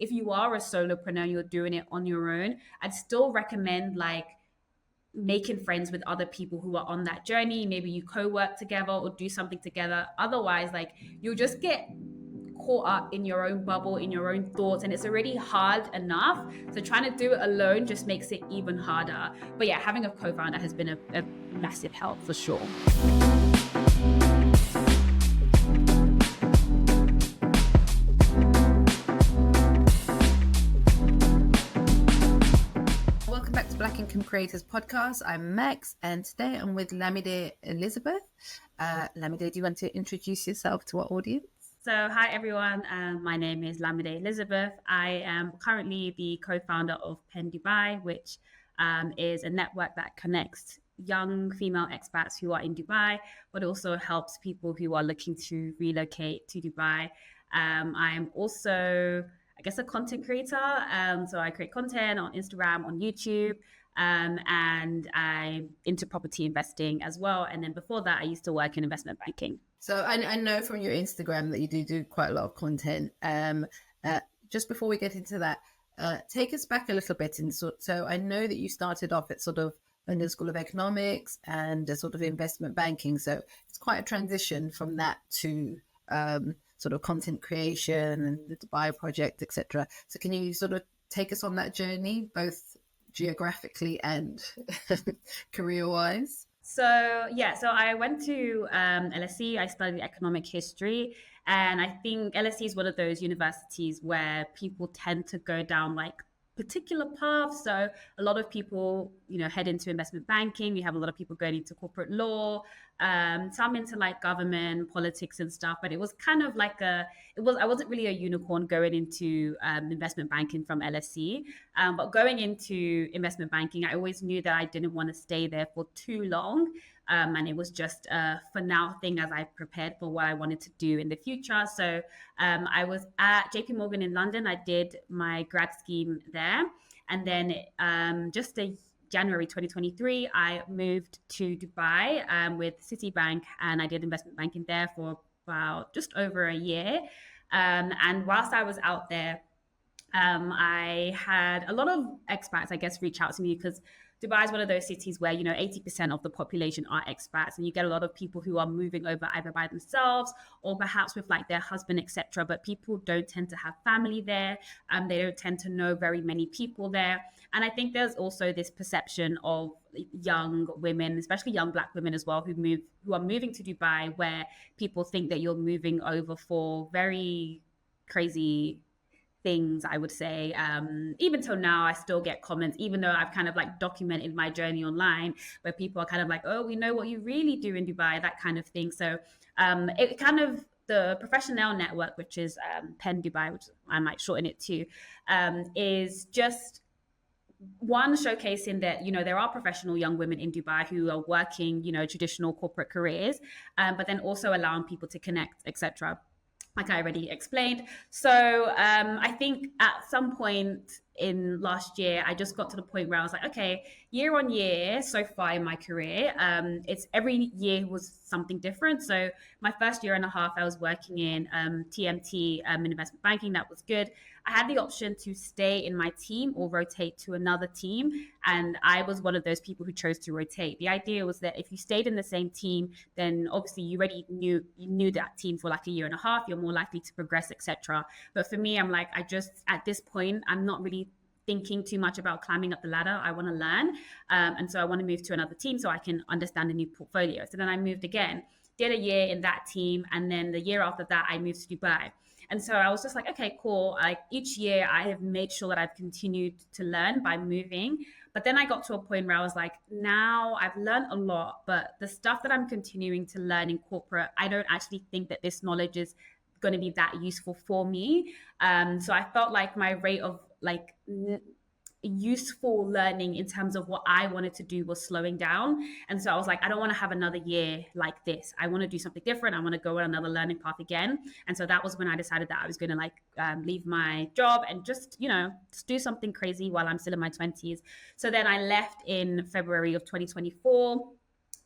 if you are a solopreneur and you're doing it on your own, I'd still recommend like making friends with other people who are on that journey. Maybe you co-work together or do something together. Otherwise, like you'll just get caught up in your own bubble, in your own thoughts, and it's already hard enough. So trying to do it alone just makes it even harder. But yeah, having a co-founder has been a massive help for sure. Welcome back to Black Income Creators Podcast. I'm Max, and today I'm with Lamide Elizabeth. Lamide, do you want to introduce yourself to our audience? So hi everyone, my name is Lamide Elizabeth. I am currently the co-founder of Penn Dubai, which is a network that connects young female expats who are in Dubai, but also helps people who are looking to relocate to Dubai. I am also, I guess, a content creator. So I create content on Instagram, on YouTube, and I'm into property investing as well. And then before that, I used to work in investment banking. So I know from your Instagram that you do quite a lot of content. Just before we get into that, take us back a little bit. So I know that you started off at sort of in the School of Economics and sort of investment banking. So it's quite a transition from that to sort of content creation and the Dubai project, etc. So can you sort of take us on that journey, both geographically and career-wise? So I went to LSE. I studied economic history, and I think LSE is one of those universities where people tend to go down like particular paths. So a lot of people, head into investment banking. You have a lot of people going into corporate law, some into like government, politics and stuff. But it was kind of like I wasn't really a unicorn going into investment banking from LSE. But going into investment banking, I always knew that I didn't want to stay there for too long. And it was just a for now thing as I prepared for what I wanted to do in the future. So I was at JP Morgan in London. I did my grad scheme there. And then January 2023, I moved to Dubai with Citibank, and I did investment banking there for about just over a year. And whilst I was out there, I had a lot of expats, I guess, reach out to me because Dubai is one of those cities where, 80% of the population are expats, and you get a lot of people who are moving over either by themselves or perhaps with like their husband, etc. But people don't tend to have family there. They don't tend to know very many people there. And I think there's also this perception of young women, especially young Black women as well, who are moving to Dubai, where people think that you're moving over for very crazy things, I would say. Even till now, I still get comments, even though I've kind of like documented my journey online, where people are kind of like, oh, we know what you really do in Dubai, that kind of thing. So it kind of, the professional network, which is Penn Dubai, which I might shorten it to, is just one, showcasing that, there are professional young women in Dubai who are working, traditional corporate careers, but then also allowing people to connect, etc., like I already explained. So I think at some point in last year, I just got to the point where I was like, okay, year on year so far in my career, it's every year was something different. So my first year and a half, I was working in TMT in investment banking. That was good. I had the option to stay in my team or rotate to another team. And I was one of those people who chose to rotate. The idea was that if you stayed in the same team, then obviously you already knew that team for like a year and a half, you're more likely to progress, etc. But for me, I'm like, at this point, I'm not really thinking too much about climbing up the ladder. I want to learn. And so I want to move to another team so I can understand a new portfolio. So then I moved again, did a year in that team. And then the year after that, I moved to Dubai. And so I was just like, okay, cool. Like each year I have made sure that I've continued to learn by moving. But then I got to a point where I was like, now I've learned a lot, but the stuff that I'm continuing to learn in corporate, I don't actually think that this knowledge is going to be that useful for me. So I felt like my rate of like useful learning in terms of what I wanted to do was slowing down. And so I was like, I don't want to have another year like this. I want to do something different. I want to go on another learning path again. And so that was when I decided that I was going to like leave my job and just do something crazy while I'm still in my 20s. So then I left in February of 2024.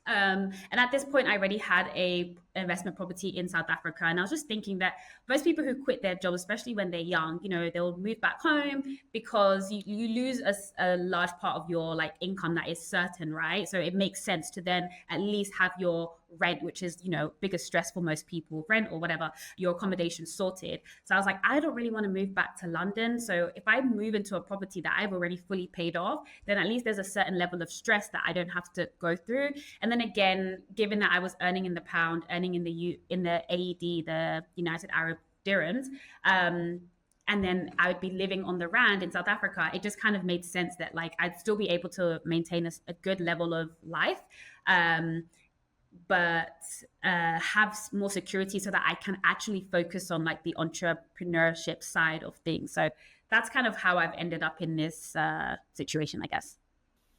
And at this point, I already had a investment property in South Africa. And I was just thinking that most people who quit their job, especially when they're young, they'll move back home because you lose a large part of your like income that is certain, right? So it makes sense to then at least have your rent, which is, biggest stress for most people, rent or whatever, your accommodation sorted. So I was like, I don't really want to move back to London. So if I move into a property that I've already fully paid off, then at least there's a certain level of stress that I don't have to go through. And then again, given that I was earning in the pound, earning in the AED, the United Arab Dirhams, and then I would be living on the rand in South Africa, it just kind of made sense that like I'd still be able to maintain a good level of life, but have more security so that I can actually focus on like the entrepreneurship side of things. So that's kind of how I've ended up in this situation, I guess.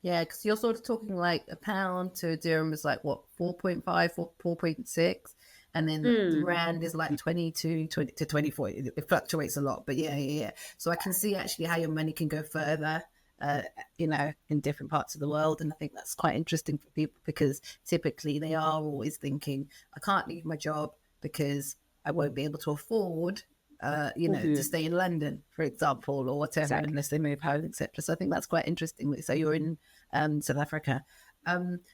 Yeah, because you're sort of talking like a pound to a dirham is like what, 4.5, 4.6, and then the rand is like 22, 20 to 24. It fluctuates a lot, but yeah. So I can see actually how your money can go further, in different parts of the world. And I think that's quite interesting for people because typically they are always thinking, I can't leave my job because I won't be able to afford to stay in London, for example, or whatever, exactly, unless they move home, etc. So I think that's quite interesting. So you're in South Africa.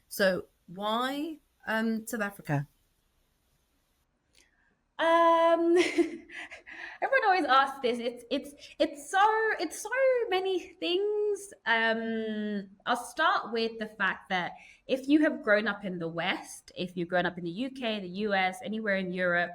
So why South Africa? Everyone always asks this. It's so many things. I'll start with the fact that if you have grown up in the West, if you've grown up in the UK, the US, anywhere in Europe,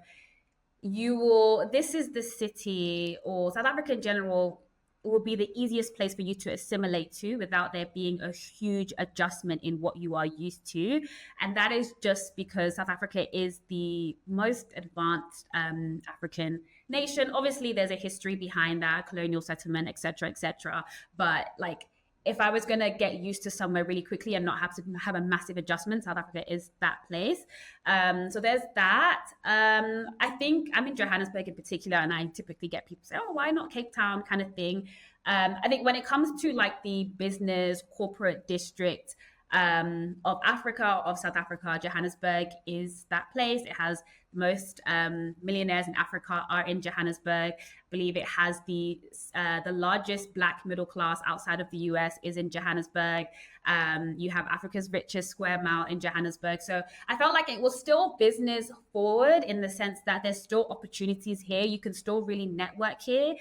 this is the city, or South Africa in general will be the easiest place for you to assimilate to without there being a huge adjustment in what you are used to. And that is just because South Africa is the most advanced African nation. Obviously, there's a history behind that, colonial settlement, etc. But like, if I was going to get used to somewhere really quickly and not have to have a massive adjustment, South Africa is that place. So there's that. I think I'm in Johannesburg in particular, and I typically get people say, oh, why not Cape Town kind of thing. I think when it comes to like the business corporate district of Africa, of South Africa, Johannesburg is that place. It has most millionaires in Africa are in Johannesburg. I believe it has the largest Black middle class outside of the US is in Johannesburg. You have Africa's richest square mile in Johannesburg. So I felt like it was still business forward in the sense that there's still opportunities here. You can still really network here.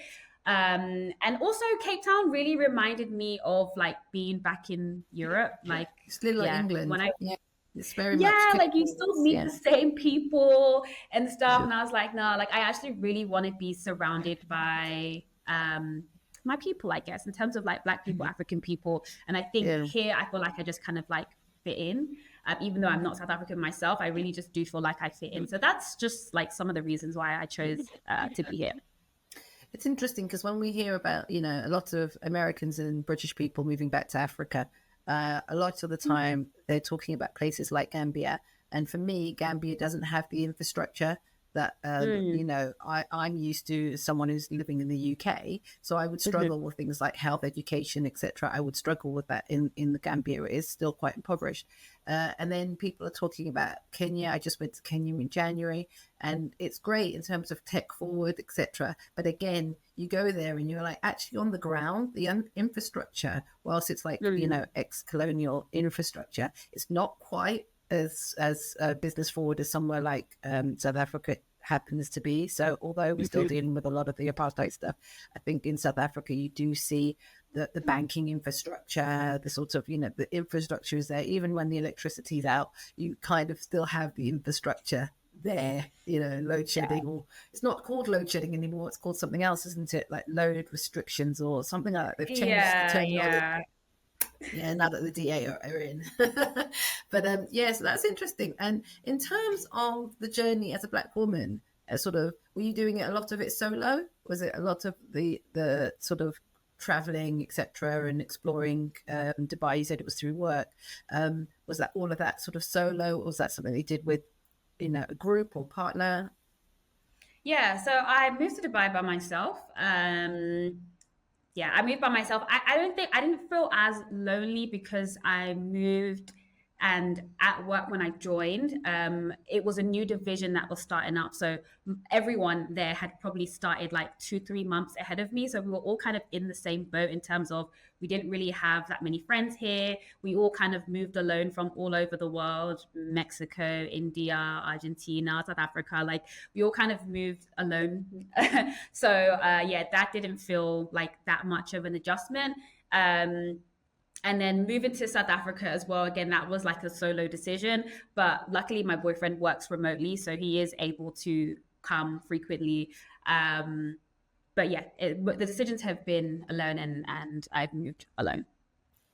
And also Cape Town really reminded me of like being back in Europe, like it's little like England. It's very much like you Town. still meet the same people and stuff. And I was like, no, like I actually really want to be surrounded by my people, I guess, in terms of like Black people, African people. And I think here I feel like I just kind of like fit in. Even though I'm not South African myself, I really just do feel like I fit in. So that's just like some of the reasons why I chose to be here. It's interesting because when we hear about, a lot of Americans and British people moving back to Africa, a lot of the time they're talking about places like Gambia. And for me, Gambia doesn't have the infrastructure that, I'm used to as someone who's living in the UK. So I would struggle with things like health, education, etc. I would struggle with that in the Gambia. It is still quite impoverished. And then people are talking about Kenya. I just went to Kenya in January, and it's great in terms of tech forward, etc. But again, you go there and you're like, actually on the ground, the infrastructure, whilst it's like, ex-colonial infrastructure, it's not quite as business forward as somewhere like South Africa happens to be. So although we're still dealing with a lot of the apartheid stuff, I think in South Africa you do see the banking infrastructure, the sort of, the infrastructure is there. Even when the electricity's out, you kind of still have the infrastructure there, load shedding, or it's not called load shedding anymore, it's called something else, isn't it? Like load restrictions or something like that. They've changed the terminology. Yeah, now that the DA are in. But so that's interesting. And in terms of the journey as a Black woman, were you doing it, a lot of it solo? Was it a lot of the sort of traveling, etc., and exploring Dubai? You said it was through work. Was that all of that sort of solo, or was that something you did with a group or partner? Yeah, so I moved to Dubai by myself. I moved by myself. I didn't feel as lonely because I moved And at work when I joined, it was a new division that was starting up. So everyone there had probably started like 2, 3 months ahead of me. So we were all kind of in the same boat in terms of we didn't really have that many friends here. We all kind of moved alone from all over the world: Mexico, India, Argentina, South Africa. Like we all kind of moved alone. So yeah, that didn't feel like that much of an adjustment. Um, and then moving to South Africa as well. Again, that was like a solo decision, but luckily my boyfriend works remotely, so he is able to come frequently. Um, but yeah, the decisions have been alone, and I've moved alone.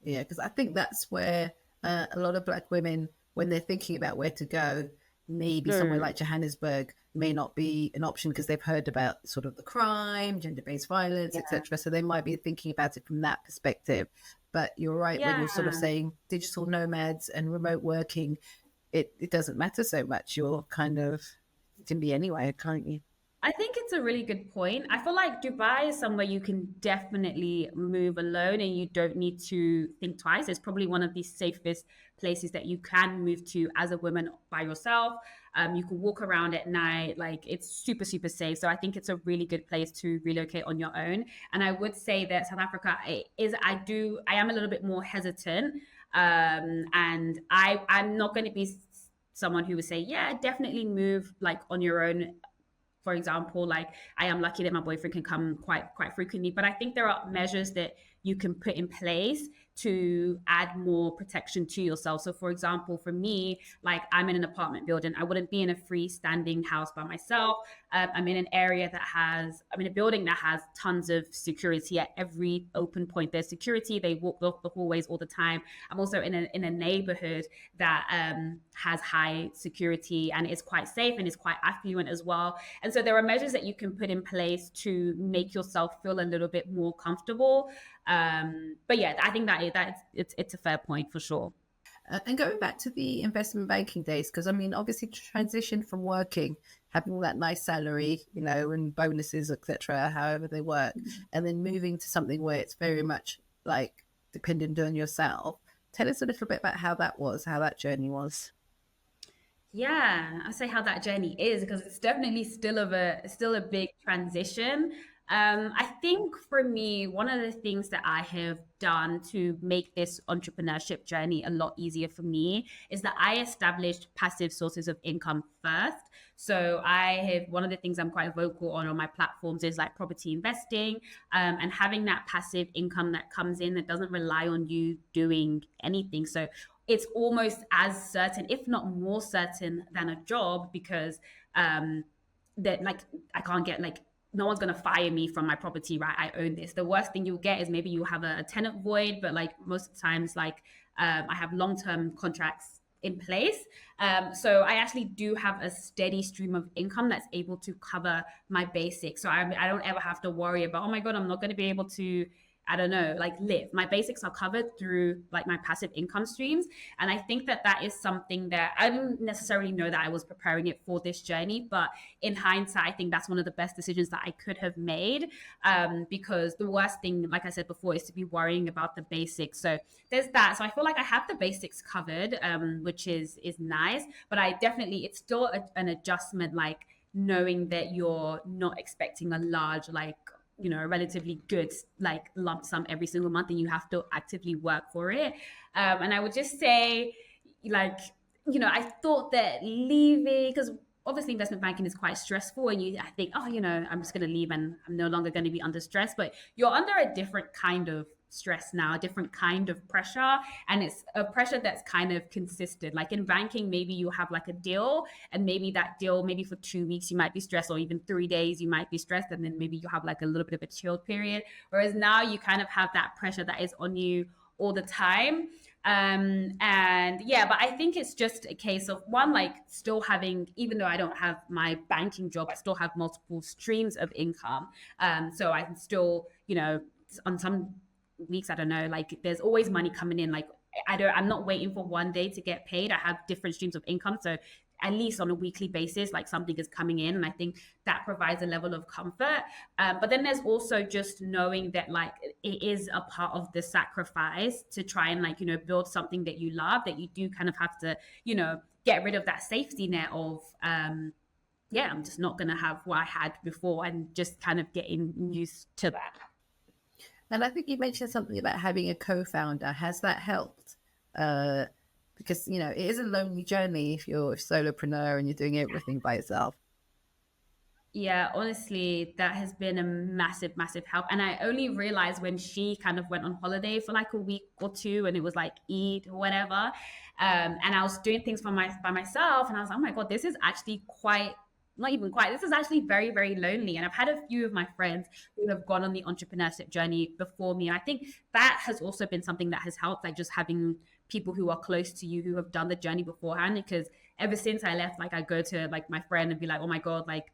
Yeah, because I think that's where a lot of Black women, when they're thinking about where to go, maybe somewhere Mm. like Johannesburg may not be an option because they've heard about sort of the crime, gender-based violence, Yeah. etc. So they might be thinking about it from that perspective. But you're right when Yeah. you're sort of saying digital nomads and remote working, it doesn't matter so much. You're kind of, you can be anywhere, can't you? I think it's a really good point. I feel like Dubai is somewhere you can definitely move alone and you don't need to think twice. It's probably one of the safest places that you can move to as a woman by yourself. You can walk around at night, like it's super, super safe. So I think it's a really good place to relocate on your own. And I would say that South Africa is, I am a little bit more hesitant. And I'm not going to be someone who would say, yeah, definitely move like on your own. For example, like I am lucky that my boyfriend can come quite frequently, but I think there are measures that you can put in place to add more protection to yourself. So for example, for me, like I'm in an apartment building, I wouldn't be in a freestanding house by myself. I'm in an area that has, I'm in a building that has tons of security at every open point. There's security. They walk the hallways all the time. I'm also in a neighborhood that has high security and is quite safe and is quite affluent as well. And so there are measures that you can put in place to make yourself feel a little bit more comfortable. But yeah, I think it's a fair point for sure. And going back to the investment banking days, because I mean, obviously, transition from working, having that nice salary, you know, and bonuses, etc., however they work, and then moving to something where it's very much like dependent on yourself. Tell us a little bit about how that was, how that journey was. Yeah, I say how that journey is because it's definitely still a big transition. I think for me, one of the things that I have done to make this entrepreneurship journey a lot easier for me is that I established passive sources of income first. So I have one of the things I'm quite vocal on my platforms is like property investing, and having that passive income that comes in that doesn't rely on you doing anything. So it's almost as certain, if not more certain, than a job because um, that like I can't get like no one's gonna fire me from my property, right? I own this. The worst thing you'll get is maybe you have a tenant void, but like most of the times, like I have long-term contracts in place. So I actually do have a steady stream of income that's able to cover my basics. So I don't ever have to worry about, oh my God, I'm not going to be able to, I don't know, like live. My basics are covered through like my passive income streams. And I think that that is something that I didn't necessarily know that I was preparing it for this journey. But in hindsight, I think that's one of the best decisions that I could have made, because the worst thing, like I said before, is to be worrying about the basics. So there's that. So I feel like I have the basics covered, which is nice. But I definitely, it's still an adjustment, like knowing that you're not expecting a large, like, you know, a relatively good like lump sum every single month and you have to actively work for it. And I would just say, like, you know, I thought that leaving, because obviously investment banking is quite stressful and I think, oh, you know, I'm just going to leave and I'm no longer going to be under stress, but you're under a different kind of stress now, a different kind of pressure, and it's a pressure that's kind of consistent. Like in banking, maybe you have like a deal, and maybe that deal, maybe for 2 weeks you might be stressed, or even 3 days you might be stressed, and then maybe you have like a little bit of a chilled period. Whereas now you kind of have that pressure that is on you all the time. And yeah, but I think it's just a case of one, like still having, even though I don't have my banking job, I still have multiple streams of income. So I can still, you know, on some weeks, I don't know, like there's always money coming in. Like I'm not waiting for one day to get paid. I have different streams of income. So at least on a weekly basis, like something is coming in. And I think that provides a level of comfort. But then there's also just knowing that like it is a part of the sacrifice to try and like, build something that you love, that you do kind of have to, get rid of that safety net of, yeah, I'm just not going to have what I had before, and just kind of getting used to that. And I think you mentioned something about having a co-founder. Has that helped? Because, it is a lonely journey if you're a solopreneur and you're doing everything by yourself. Yeah, honestly, that has been a massive, massive help. And I only realized when she kind of went on holiday for like a week or two, and it was like Eid or whatever. And I was doing things by myself, and I was like, oh my God, this is actually quite, not even quite, this is actually very, very lonely. And I've had a few of my friends who have gone on the entrepreneurship journey before me. And I think that has also been something that has helped, like just having people who are close to you who have done the journey beforehand. Because ever since I left, like I go to like my friend and be like, oh my God, like,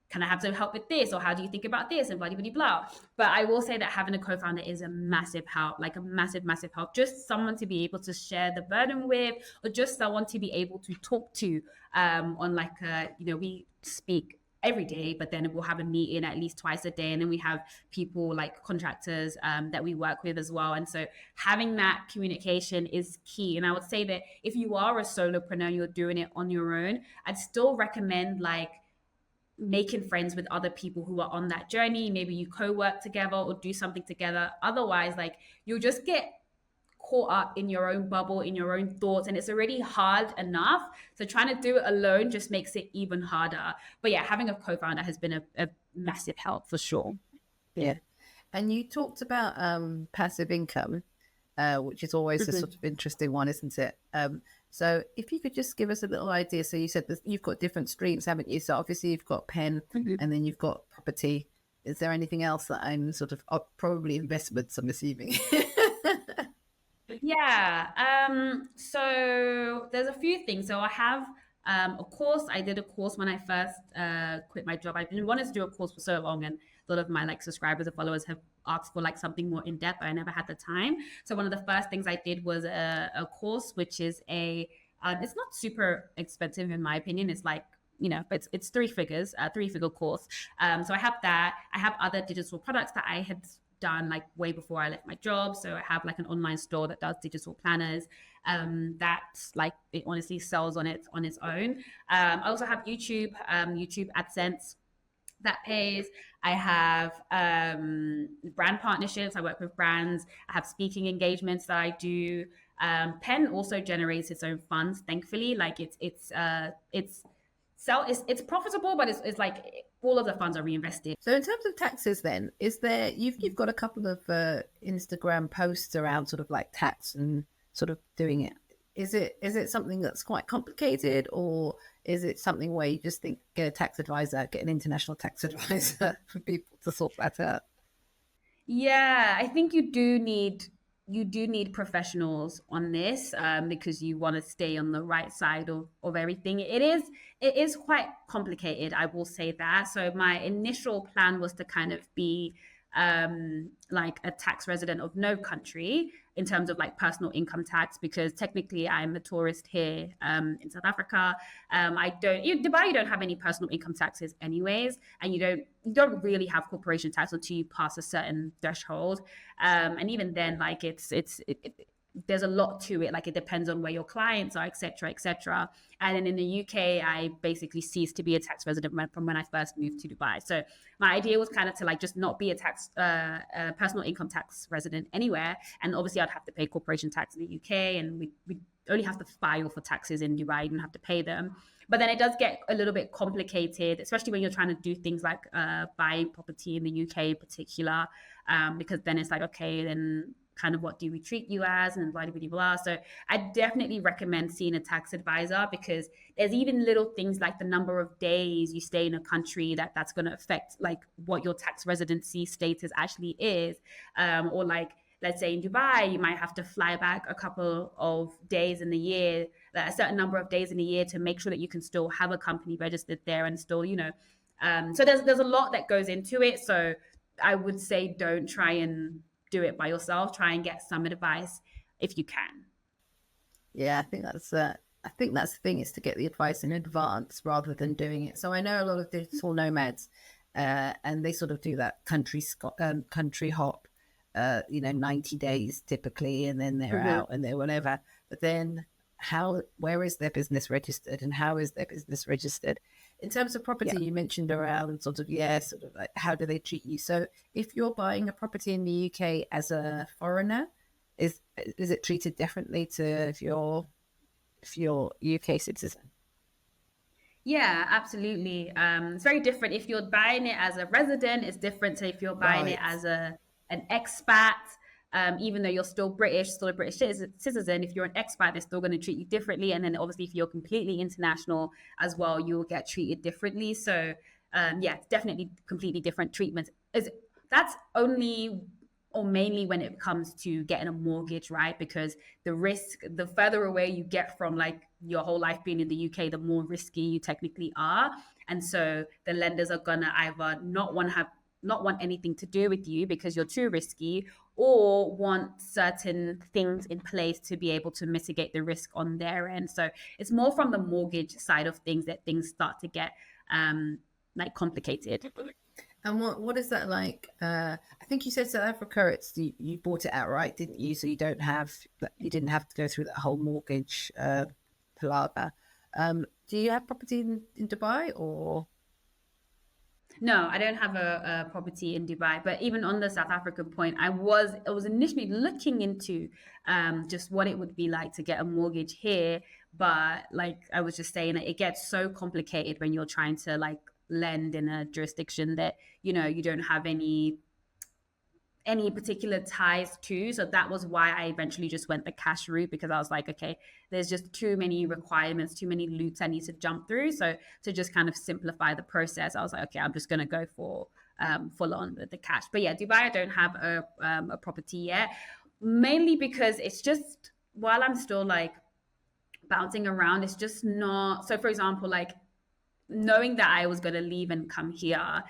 can I have some help with this? Or how do you think about this? And blah, blah, blah, blah. But I will say that having a co-founder is a massive help, like a massive, massive help. Just someone to be able to share the burden with, or just someone to be able to talk to on like, we speak every day, but then we'll have a meeting at least twice a day. And then we have people like contractors that we work with as well. And so having that communication is key. And I would say that if you are a solopreneur, you're doing it on your own, I'd still recommend like making friends with other people who are on that journey. Maybe you co-work together or do something together. Otherwise, like you'll just get caught up in your own bubble, in your own thoughts, and it's already hard enough. So trying to do it alone just makes it even harder. But yeah, having a co-founder has been a massive help for sure. Yeah. And you talked about passive income, which is always a sort of interesting one, isn't it? So if you could just give us a little idea. So you said that you've got different streams, haven't you? So obviously you've got Penn and then you've got property. Is there anything else that I'm sort of probably investments, I'm assuming? Yeah. So there's a few things. So I have a course. I did a course when I first quit my job. I've been wanting to do a course for so long, and a lot of my like subscribers and followers have asked for like something more in depth. I never had the time. So one of the first things I did was a course, which is it's not super expensive in my opinion. It's like, but it's three figures, a 3-figure course. So I have that. I have other digital products that I had done like way before I left my job. So I have like an online store that does digital planners. That's like, it honestly sells on its own. I also have YouTube AdSense that pays. I have brand partnerships. I work with brands. I have speaking engagements that I do. Penn also generates its own funds, thankfully. Like it's profitable, but it's like all of the funds are reinvested. So in terms of taxes then, is there, you've got a couple of Instagram posts around sort of like tax and sort of doing it. Is it something that's quite complicated, or is it something where you just think get a tax advisor, get an international tax advisor for people to sort that out? Yeah, I think you do need professionals on this, because you want to stay on the right side of everything. It is quite complicated, I will say that. So my initial plan was to kind of be like a tax resident of no country in terms of like personal income tax, because technically I'm a tourist here in South Africa. Dubai, you don't have any personal income taxes anyways, and you don't really have corporation tax until you pass a certain threshold. And even then, like there's a lot to it. Like it depends on where your clients are, etc., etc. And then in the UK, I basically ceased to be a tax resident from when I first moved to Dubai. So my idea was kind of to like just not be a personal income tax resident anywhere. And obviously, I'd have to pay corporation tax in the UK, and we only have to file for taxes in Dubai. You don't have to pay them. But then it does get a little bit complicated, especially when you're trying to do things like buying property in the UK in particular, because then it's like, okay, then kind of what do we treat you as, and blah, blah, blah, blah. So I definitely recommend seeing a tax advisor, because there's even little things like the number of days you stay in a country that's going to affect like what your tax residency status actually is. Or like, let's say in Dubai, you might have to fly back a couple of days in the year, a certain number of days in a year, to make sure that you can still have a company registered there and still, so there's a lot that goes into it. So I would say don't try and do it by yourself. Try and get some advice if you can. Yeah, I think that's I think that's the thing, is to get the advice in advance rather than doing it. So I know a lot of digital nomads, and they sort of do that country hop, 90 days typically, and then they're Mhm. out and they're whatever. But then where is their business registered, and how is their business registered? In terms of Yeah. property, you mentioned around sort of, sort of like, how do they treat you? So if you're buying a property in the UK as a foreigner, is it treated differently to if you're UK citizen? Yeah, absolutely. It's very different. If you're buying it as a resident, it's different to if you're buying it Right. as an expat. Even though you're still British, still a British citizen, if you're an expat, they're still going to treat you differently. And then obviously, if you're completely international as well, you'll get treated differently. So, yeah, it's definitely completely different treatment. That's only or mainly when it comes to getting a mortgage, right? Because the risk, the further away you get from like your whole life being in the UK, the more risky you technically are. And so the lenders are gonna either not want anything to do with you because you're too risky, or want certain things in place to be able to mitigate the risk on their end. So it's more from the mortgage side of things that things start to get like complicated. And what is that like? I think you said South Africa. You bought it outright, didn't you? So you didn't have to go through that whole mortgage palaver. Do you have property in Dubai or? No, I don't have a property in Dubai. But even on the South African point, I was initially looking into just what it would be like to get a mortgage here. But like I was just saying, it gets so complicated when you're trying to like lend in a jurisdiction that you don't have any particular ties to. So that was why I eventually just went the cash route, because I was like, okay, there's just too many requirements, too many loops I need to jump through. So to just kind of simplify the process, I was like, okay, I'm just going to go for full on the cash. But yeah, Dubai, I don't have a property yet, mainly because it's just while I'm still like bouncing around, it's just not. So for example, like knowing that I was going to leave and come here,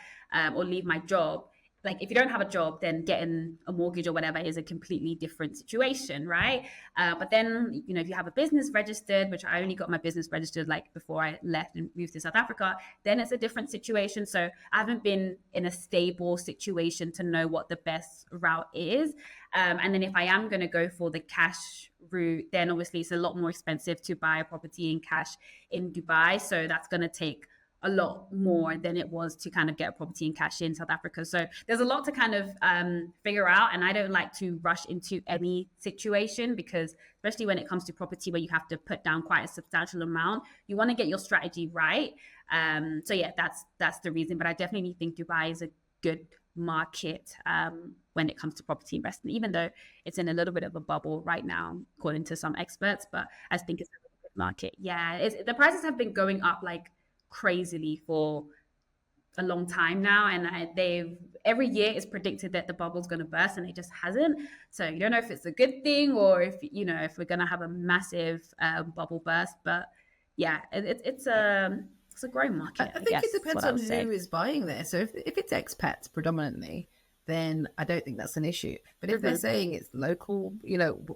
or leave my job, like if you don't have a job, then getting a mortgage or whatever is a completely different situation, right? But then, if you have a business registered, which I only got my business registered like before I left and moved to South Africa, then it's a different situation. So I haven't been in a stable situation to know what the best route is. And then if I am going to go for the cash route, then obviously it's a lot more expensive to buy a property in cash in Dubai. So that's going to take a lot more than it was to kind of get a property in cash in South Africa. So there's a lot to kind of figure out. And I don't like to rush into any situation, because especially when it comes to property where you have to put down quite a substantial amount, you want to get your strategy right. So yeah, that's the reason. But I definitely think Dubai is a good market when it comes to property investment, even though it's in a little bit of a bubble right now, according to some experts. But I think it's a really good market. Yeah, the prices have been going up like crazily for a long time now, and they've every year it's predicted that the bubble's going to burst, and it just hasn't. So you don't know if it's a good thing, or if we're going to have a massive bubble burst. But yeah, it's a growing market, I I think guess it is depends what I on would say. who is buying there. So if it's expats predominantly, then I don't think that's an issue. But if they're Mm-hmm. saying it's local,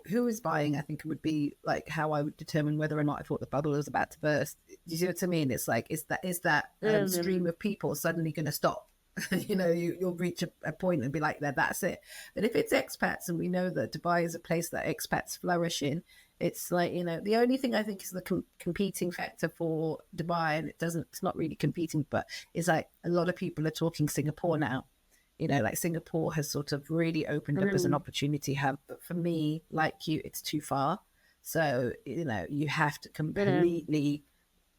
who is buying, I think it would be like how I would determine whether or not I thought the bubble was about to burst. Do you see what I mean? It's like, is that stream Mm-hmm. of people suddenly going to stop? You'll reach a point and be like, that's it. But if it's expats, and we know that Dubai is a place that expats flourish in, it's like, the only thing I think is the competing factor for Dubai, and it's not really competing, but it's like a lot of people are talking Singapore now. Like Singapore has sort of really opened up as an Mm-hmm. opportunity hub. But for me, like you, it's too far. So, you have to Mm-hmm. completely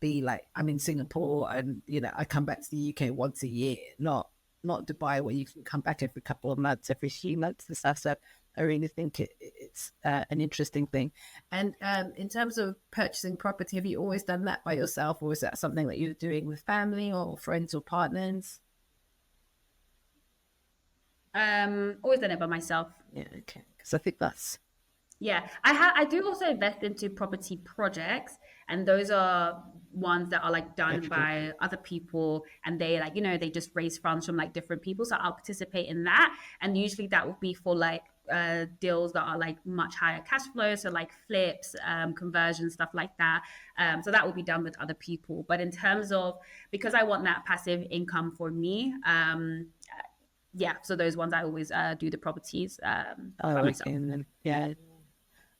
be like, I'm in Singapore, and I come back to the UK once a year, not Dubai, where you can come back every couple of months, every few months and stuff. So I really think it's an interesting thing. And in terms of purchasing property, have you always done that by yourself, or is that something that you're doing with family or friends or partners? Always done it by myself. Yeah, okay. Because I think that's Yeah, I do also invest into property projects, and those are ones that are like done okay. by other people, and they like they just raise funds from like different people. So I'll participate in that, and usually that will be for like deals that are like much higher cash flow, so like flips, conversions, stuff like that. So that will be done with other people. But in terms of, because I want that passive income for me, yeah, so those ones I always do the properties by Oh, myself. okay. And then, yeah.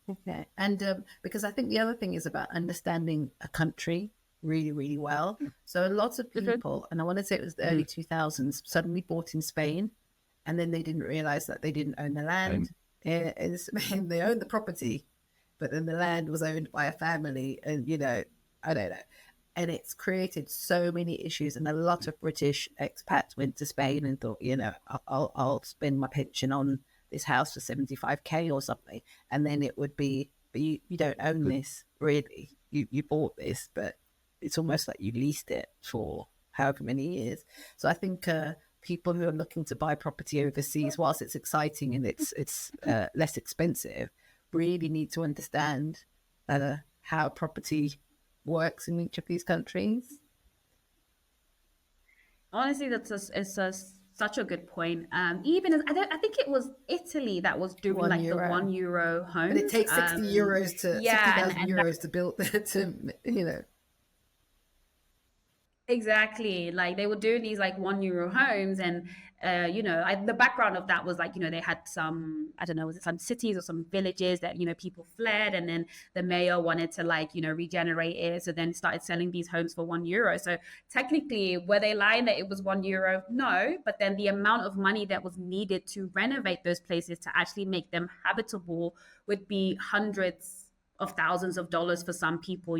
Okay. And because I think the other thing is about understanding a country really, really well. So lots of Mhm. people, and I want to say it was the early 2000s, suddenly bought in Spain, and then they didn't realize that they didn't own the land. In Spain, they owned the property, but then the land was owned by a family, and I don't know. And it's created so many issues, and a lot of British expats went to Spain and thought, I'll spend my pension on this house for 75K or something, and then it would be, but you don't own this really. You bought this, but it's almost like you leased it for however many years. So I think people who are looking to buy property overseas, whilst it's exciting and it's less expensive, really need to understand how property works in each of these countries. Honestly, such a good point. Even I think it was Italy that was doing like the €1, €1 but it homes. takes 60 euros to sixty Yeah, thousand and euros to build to. exactly. Like they were doing these like €1 homes, and the background of that was like they had some, I don't know, was it some cities or some villages that people fled, and then the mayor wanted to like regenerate it, so then started selling these homes for €1. So technically, were they lying that it was €1? No, but then the amount of money that was needed to renovate those places to actually make them habitable would be hundreds of thousands of dollars for some people.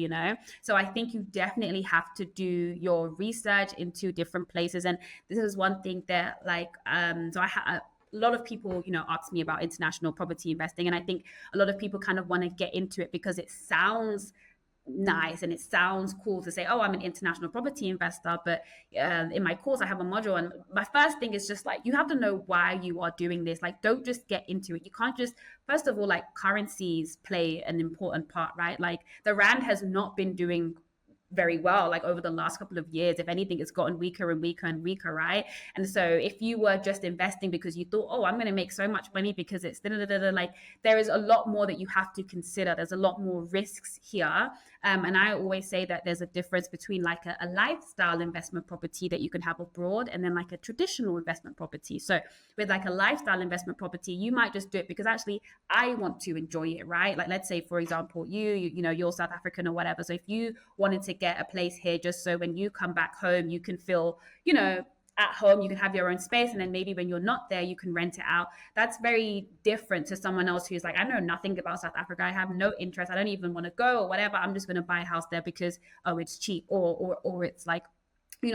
So I think you definitely have to do your research into different places. And this is one thing that like so a lot of people ask me about international property investing, and I think a lot of people kind of want to get into it because it sounds nice and it sounds cool to say, oh, I'm an international property investor. But in my course I have a module, and my first thing is just like, you have to know why you are doing this. Like, don't just get into it. You can't just, first of all, like, currencies play an important part, right? Like the rand has not been doing very well like over the last couple of years. If anything, it's gotten weaker and weaker and weaker, right? And so if you were just investing because you thought, oh, I'm going to make so much money because it's like, there is a lot more that you have to consider. There's a lot more risks here. And I always say that there's a difference between like a lifestyle investment property that you can have abroad, and then like a traditional investment property. So with like a lifestyle investment property, you might just do it because actually I want to enjoy it, right? Like, let's say for example, you're South African or whatever. So if you wanted to get a place here just so when you come back home you can feel at home, you can have your own space, and then maybe when you're not there you can rent it out. That's very different to someone else who's like, I know nothing about South Africa, I have no interest, I don't even want to go or whatever, I'm just going to buy a house there because, oh, it's cheap, or it's like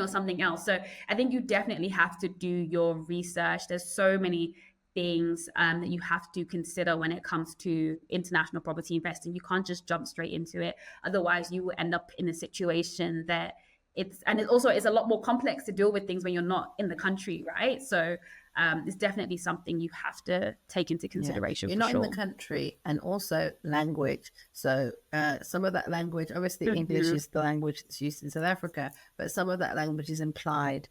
something else. So I think you definitely have to do your research. There's so many things that you have to consider when it comes to international property investing. You can't just jump straight into it, otherwise you will end up in a situation that it also is a lot more complex to deal with things when you're not in the country, right? So it's definitely something you have to take into Yeah, consideration you're for not in sure. the country, and also language. So some of that language, obviously English Mhm. is the language that's used in South Africa, but some of that language is implied,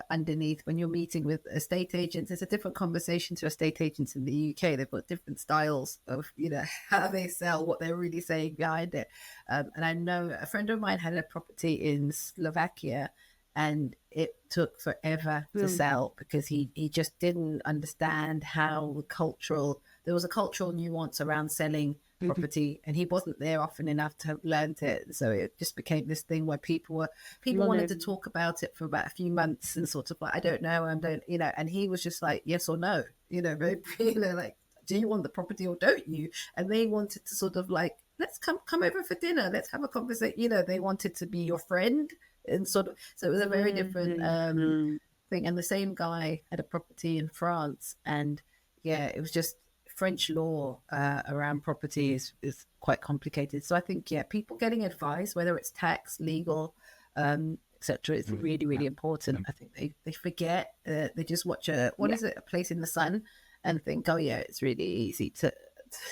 underneath when you're meeting with estate agents. It's a different conversation to estate agents in the UK. They've got different styles of, how they sell, what they're really saying behind it. And I know a friend of mine had a property in Slovakia, and it took forever to Mm. sell because he just didn't understand how there was a cultural nuance around selling Mhm. property, and he wasn't there often enough to have learned it. So it just became this thing where people wanted to Knowledge. talk about it for about a few months and sort of like, I don't know, I don't, and he was just like, yes or no, very, like, do you want the property or don't you? And they wanted to sort of like, let's come over for dinner, let's have a conversation. They wanted to be your friend, and sort of, so it was a very different Mhm. thing. And the same guy had a property in France, and yeah, it was just French law around property is quite complicated. So I think, yeah, people getting advice, whether it's tax, legal, etc., is really, really important. I think they forget, they just watch Yeah. a place in the sun, and think, oh yeah, it's really easy to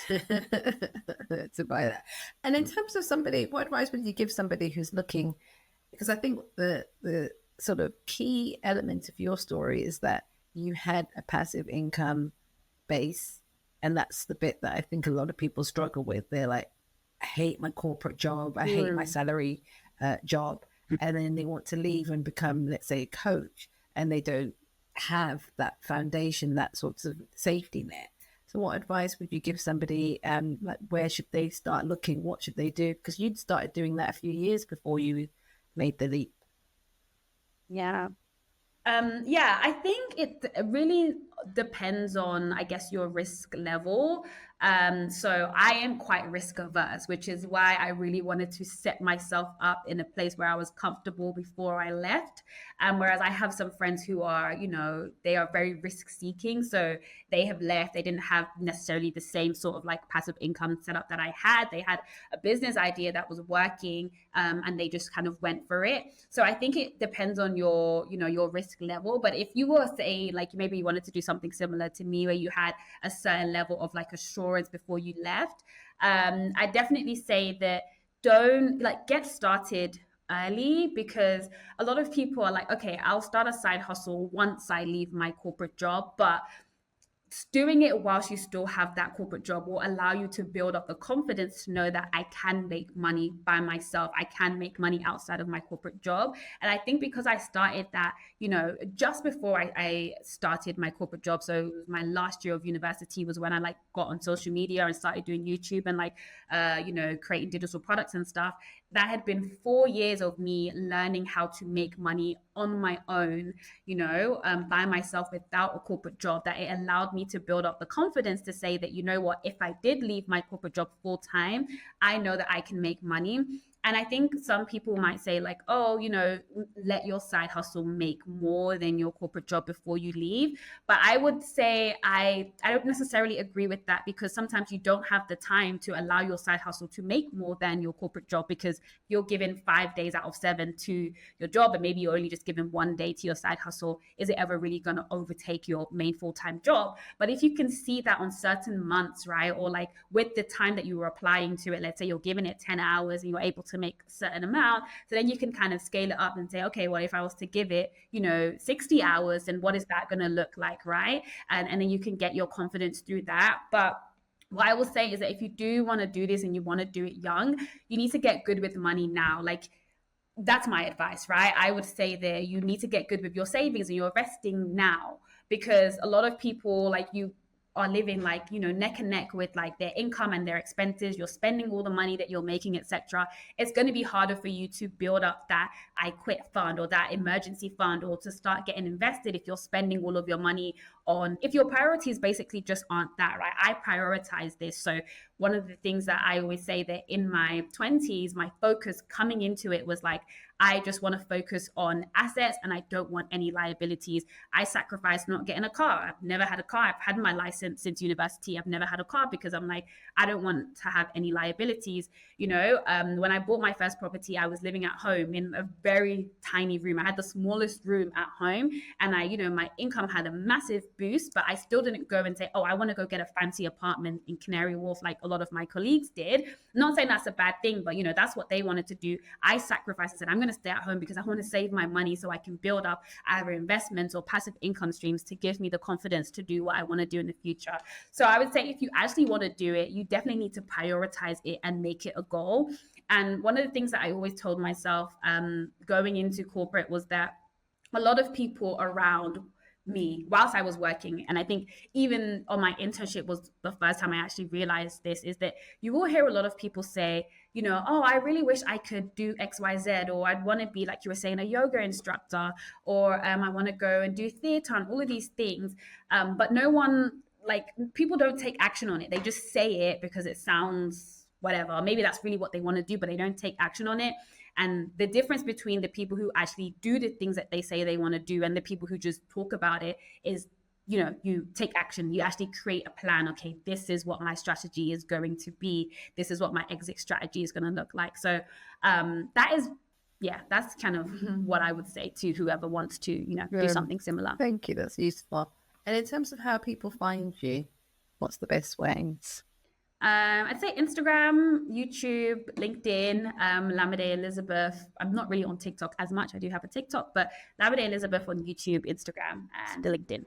to buy that. And in terms of somebody, what advice would you give somebody who's looking, because I think the sort of key element of your story is that you had a passive income base. And that's the bit that I think a lot of people struggle with. They're like, I hate my corporate job. I hate my salary job. And then they want to leave and become, let's say, a coach, and they don't have that foundation, that sort of safety net. So what advice would you give somebody? Like, where should they start looking? What should they do? Because you'd started doing that a few years before you made the leap. Yeah. Yeah, I think it really depends on, I guess, your risk level. So I am quite risk averse, which is why I really wanted to set myself up in a place where I was comfortable before I left. Whereas I have some friends who are, they are very risk seeking. So they have left. They didn't have necessarily the same sort of like passive income setup that I had. They had a business idea that was working, and they just kind of went for it. So I think it depends on your risk level. But if you were, say, like maybe you wanted to do something similar to me where you had a certain level of like assurance before you left, I definitely say that don't like get started early, because a lot of people are like, okay, I'll start a side hustle once I leave my corporate job. But doing it whilst you still have that corporate job will allow you to build up the confidence to know that I can make money by myself. I can make money outside of my corporate job. And I think because I started that, just before I started my corporate job. So my last year of university was when I like got on social media and started doing YouTube and like, creating digital products and stuff. That had been 4 years of me learning how to make money on my own, by myself without a corporate job, that it allowed me to build up the confidence to say that, what, if I did leave my corporate job full time, I know that I can make money. And I think some people might say like, oh, let your side hustle make more than your corporate job before you leave. But I would say I don't necessarily agree with that, because sometimes you don't have the time to allow your side hustle to make more than your corporate job, because you're given 5 days out of 7 to your job, and maybe you're only just given 1 day to your side hustle. Is it ever really going to overtake your main full-time job? But if you can see that on certain months, right, or like with the time that you were applying to it, let's say you're giving it 10 hours and you're able to make a certain amount, so then you can kind of scale it up and say, okay, well, if I was to give it 60 hours, then what is that going to look like, right? And then you can get your confidence through that. But what I will say is that if you do want to do this and you want to do it young, you need to get good with money now. Like, that's my advice, right? I would say that you need to get good with your savings and your investing now, because a lot of people like you are living like, neck and neck with like their income and their expenses. You're spending all the money that you're making, etc. It's going to be harder for you to build up that I quit fund or that emergency fund, or to start getting invested if you're spending all of your money on, if your priorities basically just aren't that, right? I prioritize this. So one of the things that I always say, that in my 20s, my focus coming into it was like, I just want to focus on assets and I don't want any liabilities. I sacrificed not getting a car. I've never had a car. I've had my license since university. I've never had a car because I'm like, I don't want to have any liabilities. When I bought my first property, I was living at home in a very tiny room. I had the smallest room at home, and my income had a massive boost, but I still didn't go and say, oh, I want to go get a fancy apartment in Canary Wharf like a lot of my colleagues did. I'm not saying that's a bad thing, but that's what they wanted to do. I sacrificed and said, I'm going to stay at home because I want to save my money so I can build up either investments or passive income streams to give me the confidence to do what I want to do in the future. So I would say if you actually want to do it, you definitely need to prioritize it and make it a goal. And one of the things that I always told myself going into corporate was that a lot of people around me whilst I was working, and I think even on my internship was the first time I actually realized this, is that you will hear a lot of people say, oh, I really wish I could do XYZ, or I'd want to be, like you were saying, a yoga instructor, or I want to go and do theater and all of these things. But no one, like, people don't take action on it. They just say it because it sounds whatever. Maybe that's really what they want to do, but they don't take action on it. And the difference between the people who actually do the things that they say they want to do and the people who just talk about it is, you take action. You actually create a plan. Okay, this is what my strategy is going to be. This is what my exit strategy is going to look like. So that's kind of what I would say to whoever wants to, do something similar. Thank you. That's useful. And in terms of how people find you, what's the best ways? I'd say Instagram, YouTube, LinkedIn, Lamide Elizabeth. I'm not really on TikTok as much. I do have a TikTok, but Lamide Elizabeth on YouTube, Instagram, and LinkedIn.